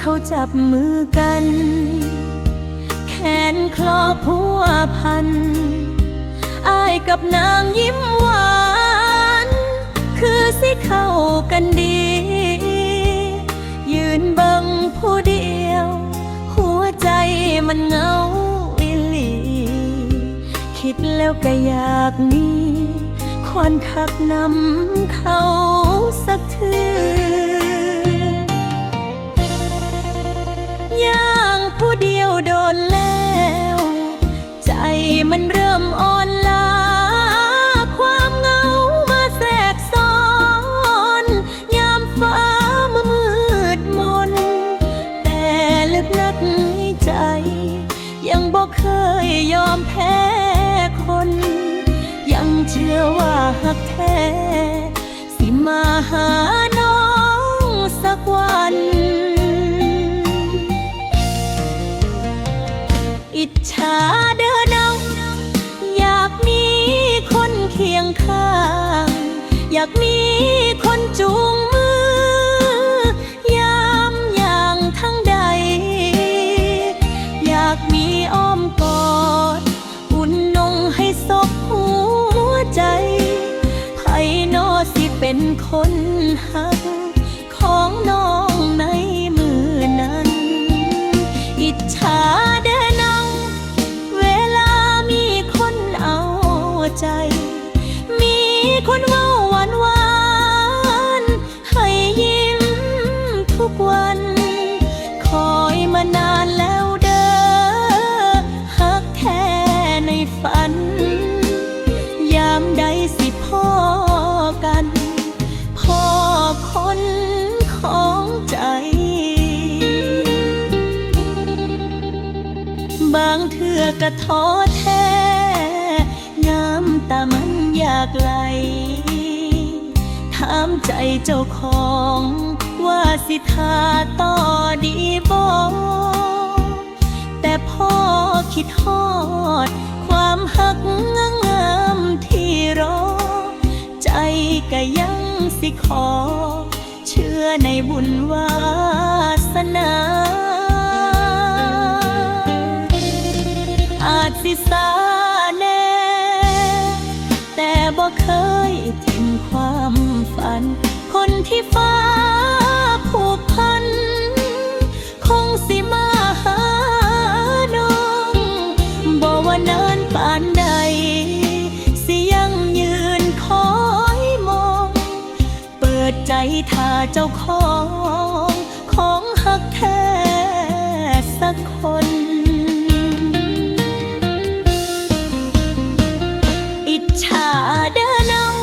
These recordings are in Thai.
เขาจับมือกันแขนคลอพัวพันอายกับนางยิ้มหวานคือสิเข้ากันดียืนเบิ่งผู้เดียวหัวใจมันเหงาอิลีคิดแล้วก็อยากมีคนทักนำเขาสักทีย่างผู้เดียวโดนแล้วใจมันเริ่มอ่อนล้าความเหงามาแทรกซ้อนยามฟ้ามืดมนแต่ลึกนักในใจยังบอกเคยยอมแพ้คนยังเชื่อว่าหักแท้สิมาหาน้องสักวันอิจฉาเด้อน้องอยากมีคนเคียงข้างอยากมีคนจูงมือยามอย่างทั้งใดอยากมีอ้อมกอดอุ่นนงให้ซบหัวใจไผโนสิเป็นคนหักของน้องในมือนั้นอิจฉาเด้อน้องเวลามีคนเอาใจมีคนเว้าหวานหวานให้ยิ้มทุกวันคอยมานานแล้วเด้อหักแท้ในฝันยามใดสิพ่อกันพ่อคนของใจบางเทื่อกะท้อแท้น้ำตามันอยากไหลถามใจเจ้าของว่าสิทาต่อดีบ่แต่พ่อคิดฮอดความหักงามที่รอใจก็ยังสิขอเชื่อในบุญวาสนาอาจสิสาแน่แต่บ่เคยทิ้งความฝันคนที่ฟ้าผูกพันคงสิมาหาน้องบ่ว่านานปานใดสิยังยืนคอยมองเปิดใจท่าเจ้าของหักแท้สักคนอิจฉาเด้อน้อง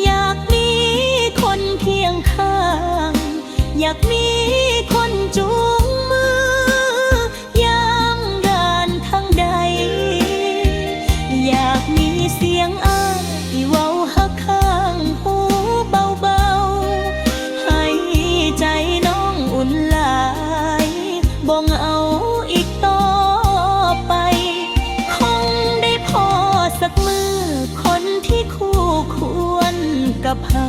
อยากมีคนเคียงข้างอยากมีคนจูงมือยามด่านทางใดอยากมีเสียงอ้ายที่เว้าหักข้างหูเบาๆให้ใจน้องอุ่นหลายบ่เหงาอีกต่อไปคงได้พอสักมือคนที่คู่ควรกับเฮา